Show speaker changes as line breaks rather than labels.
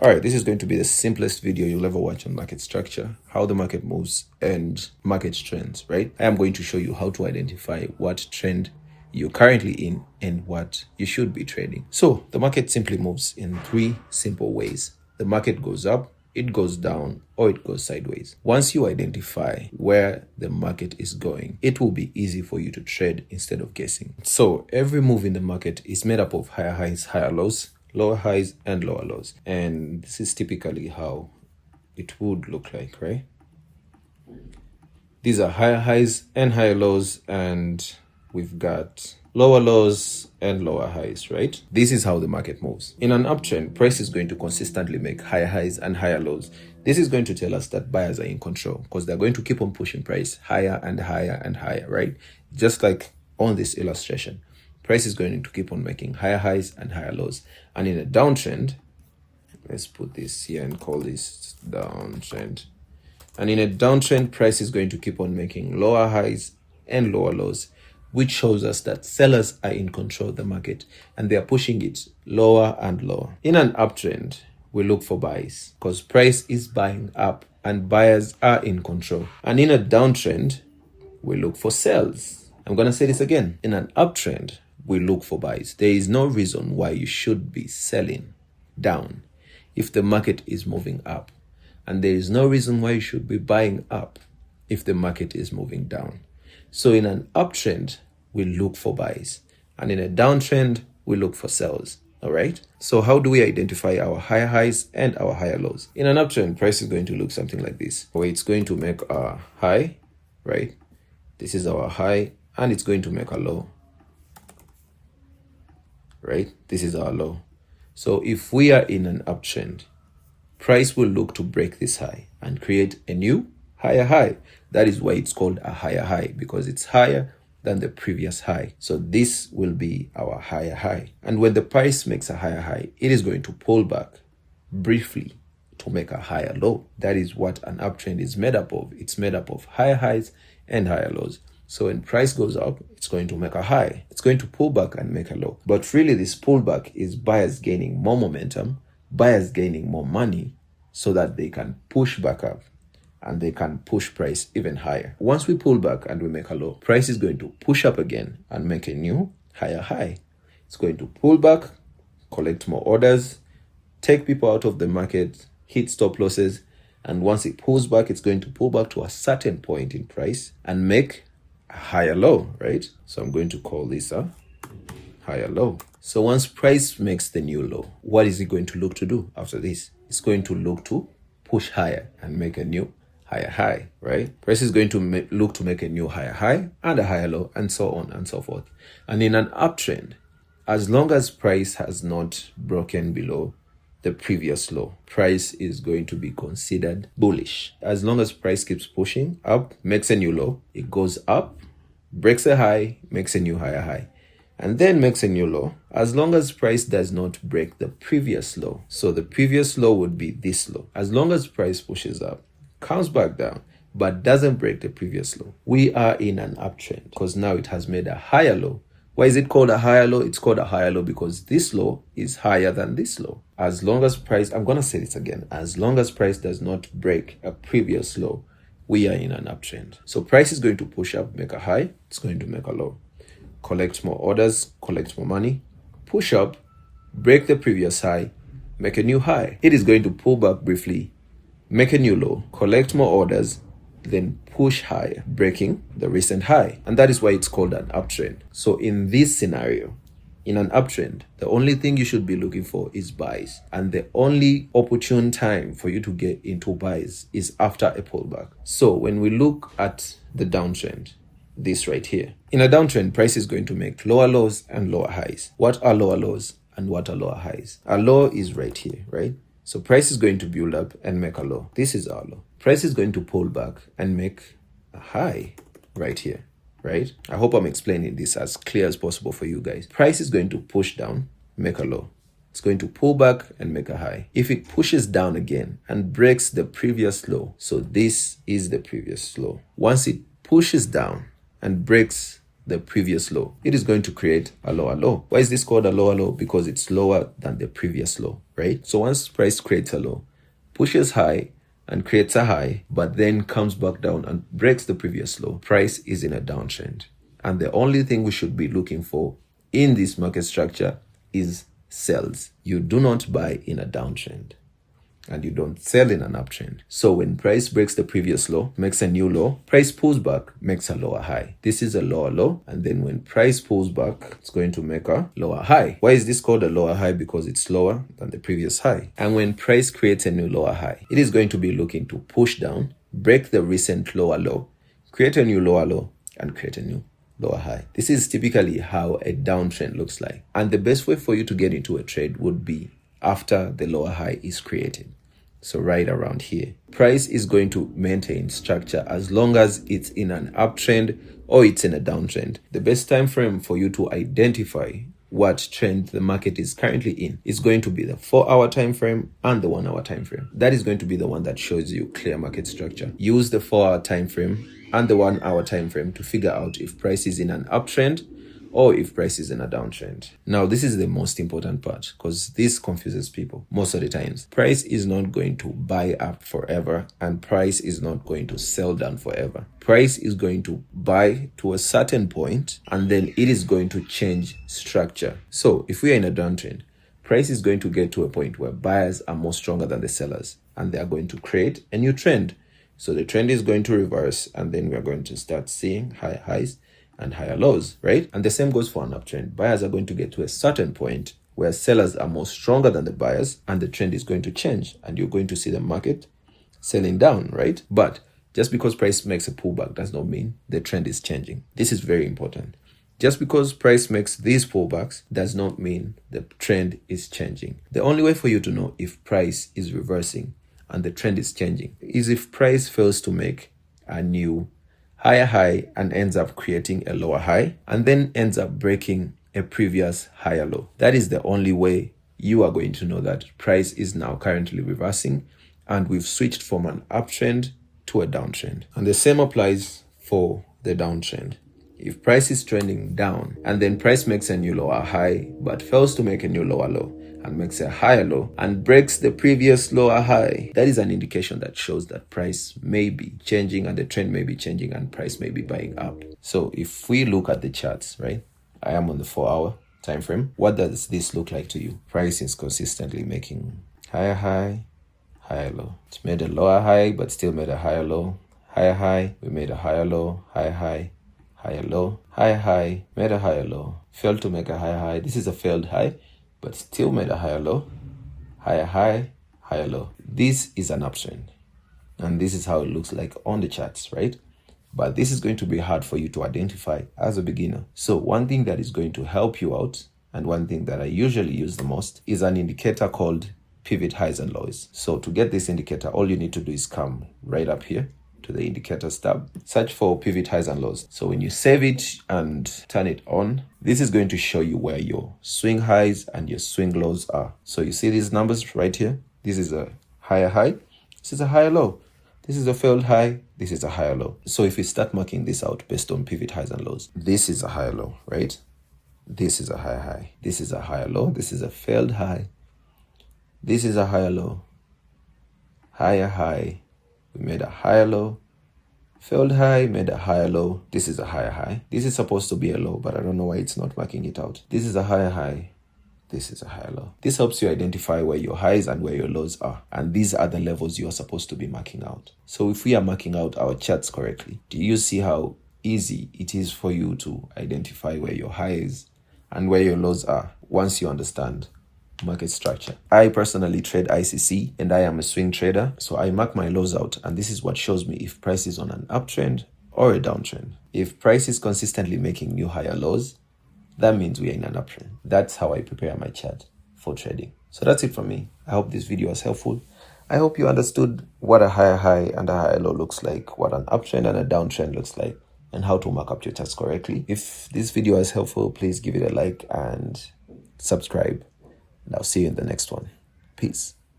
All right, this is going to be the simplest video you'll ever watch on market structure, how the market moves and market trends, right? I am going to show you how to identify what trend you're currently in and what you should be trading. So the market simply moves in three simple ways. The market goes up, it goes down, or it goes sideways. Once you identify where the market is going, it will be easy for you to trade instead of guessing. So every move in the market is made up of higher highs, higher lows, lower highs, and lower lows. And this is typically how it would look like, right? These are higher highs and higher lows, and we've got lower lows and lower highs, right? This is how the market moves. In an uptrend, price is going to consistently make higher highs and higher lows. This is going to tell us that buyers are in control because they're going to keep on pushing price higher and higher and higher, right? Just like on this illustration, price is going to keep on making higher highs and higher lows. And in a downtrend, let's put this here and call this downtrend. And in a downtrend, price is going to keep on making lower highs and lower lows, which shows us that sellers are in control of the market and they are pushing it lower and lower. In an uptrend, we look for buys because price is buying up and buyers are in control. And in a downtrend, we look for sells. I'm going to say this again. In an uptrend, we look for buys. There is no reason why you should be selling down if the market is moving up. And there is no reason why you should be buying up if the market is moving down. So in an uptrend, we look for buys. And in a downtrend, we look for sells. All right. So how do we identify our higher highs and our higher lows? In an uptrend, price is going to look something like this, where it's going to make a high, right? This is our high, and it's going to make a low. Right? This is our low. So if we are in an uptrend, price will look to break this high and create a new higher high. That is why it's called a higher high, because it's higher than the previous high. So this will be our higher high. And when the price makes a higher high, it is going to pull back briefly to make a higher low. That is what an uptrend is made up of. It's made up of higher highs and higher lows. So when price goes up, it's going to make a high. It's going to pull back and make a low. But really this pullback is buyers gaining more momentum, buyers gaining more money so that they can push back up and they can push price even higher. Once we pull back and we make a low, price is going to push up again and make a new higher high. It's going to pull back, collect more orders, take people out of the market, hit stop losses. And once it pulls back, it's going to pull back to a certain point in price and make a higher low, right? So I'm going to call this a higher low. So once price makes the new low, what is it going to look to do after this? It's going to look to push higher and make a new higher high, right? Price is going to look to make a new higher high and a higher low, and so on and so forth. And in an uptrend, as long as price has not broken below the previous low, price is going to be considered bullish. As long as price keeps pushing up, makes a new low, it goes up, breaks a high, makes a new higher high, and then makes a new low, as long as price does not break the previous low. So the previous low would be this low. As long as price pushes up, comes back down, but doesn't break the previous low, we are in an uptrend because now it has made a higher low. Why is it called a higher low? It's called a higher low because this low is higher than this low. As long as price, I'm going to say this again, as long as price does not break a previous low, we are in an uptrend. So price is going to push up, make a high, it's going to make a low, collect more orders, collect more money, push up, break the previous high, make a new high. It is going to pull back briefly, make a new low, collect more orders, then push higher, breaking the recent high. And that is why it's called an uptrend. So in this scenario, in an uptrend, the only thing you should be looking for is buys. And the only opportune time for you to get into buys is after a pullback. So when we look at the downtrend, this right here, in a downtrend, price is going to make lower lows and lower highs. What are lower lows and what are lower highs? A low is right here, right? So price is going to build up and make a low. This is our low. Price is going to pull back and make a high right here, right? I hope I'm explaining this as clear as possible for you guys. Price is going to push down, make a low. It's going to pull back and make a high. If it pushes down again and breaks the previous low, so this is the previous low. Once it pushes down and breaks the previous low, it is going to create a lower low. Why is this called a lower low? Because it's lower than the previous low, right? So once price creates a low, pushes high and creates a high, but then comes back down and breaks the previous low, price is in a downtrend. And the only thing we should be looking for in this market structure is sells. You do not buy in a downtrend and you don't sell in an uptrend. So when price breaks the previous low, makes a new low, price pulls back, makes a lower high. This is a lower low, and then when price pulls back, it's going to make a lower high. Why is this called a lower high? Because it's lower than the previous high. And when price creates a new lower high, it is going to be looking to push down, break the recent lower low, create a new lower low, and create a new lower high. This is typically how a downtrend looks like. And the best way for you to get into a trade would be after the lower high is created. So right around here, price is going to maintain structure as long as it's in an uptrend or it's in a downtrend. The best time frame for you to identify what trend the market is currently in is going to be the 4-hour time frame and the 1-hour time frame. That is going to be the one that shows you clear market structure. Use the 4-hour time frame and the 1-hour time frame to figure out if price is in an uptrend or if price is in a downtrend. Now, this is the most important part because this confuses people most of the times. Price is not going to buy up forever and price is not going to sell down forever. Price is going to buy to a certain point and then it is going to change structure. So if we are in a downtrend, price is going to get to a point where buyers are more stronger than the sellers and they are going to create a new trend. So the trend is going to reverse and then we are going to start seeing higher highs and higher lows, right? And the same goes for an uptrend. Buyers are going to get to a certain point where sellers are more stronger than the buyers and the trend is going to change and you're going to see the market selling down, right? But just because price makes a pullback does not mean the trend is changing. This is very important. Just because price makes these pullbacks does not mean the trend is changing. The only way for you to know if price is reversing and the trend is changing is if price fails to make a new higher high and ends up creating a lower high and then ends up breaking a previous higher low. That is the only way you are going to know that price is now currently reversing and we've switched from an uptrend to a downtrend. And the same applies for the downtrend. If price is trending down and then price makes a new lower high but fails to make a new lower low and makes a higher low and breaks the previous lower high, that is an indication that shows that price may be changing and the trend may be changing and price may be buying up. So if we look at the charts, right? I am on the 4-hour time frame. What does this look like to you? Price is consistently making higher high, higher low. It's made a lower high but still made a higher low. Higher high, we made a higher low, higher high, higher low, higher high, made a higher low. Failed to make a higher high. This is a failed high but still made a higher low, higher high, higher low. This is an uptrend. And this is how it looks like on the charts, right? But this is going to be hard for you to identify as a beginner. So one thing that is going to help you out, and one thing that I usually use the most, is an indicator called pivot highs and lows. So to get this indicator, all you need to do is come right up here to the indicators tab, search for pivot highs and lows. So when you save it and turn it on, this is going to show you where your swing highs and your swing lows are. So you see these numbers right here. This is a higher high. This is a higher low. This is a failed high. This is a higher low. So if we start marking this out based on pivot highs and lows, this is a higher low, right? This is a higher high. This is a higher low. This is a failed high. This is a higher low. Higher high. We made a higher low, failed high, made a higher low. This is a higher high. This is supposed to be a low, but I don't know why it's not marking it out. This is a higher high. This is a higher low. This helps you identify where your highs and where your lows are. And these are the levels you are supposed to be marking out. So if we are marking out our charts correctly, do you see how easy it is for you to identify where your highs and where your lows are once you understand market structure? I personally trade ICC and I am a swing trader, so I mark my lows out and this is what shows me if price is on an uptrend or a downtrend. If price is consistently making new higher lows, that means we are in an uptrend. That's how I prepare my chart for trading. So that's it from me. I hope this video was helpful. I hope you understood what a higher high and a higher low looks like, what an uptrend and a downtrend looks like, and how to mark up your charts correctly. If this video is helpful, please give it a like and subscribe. And I'll see you in the next one. Peace.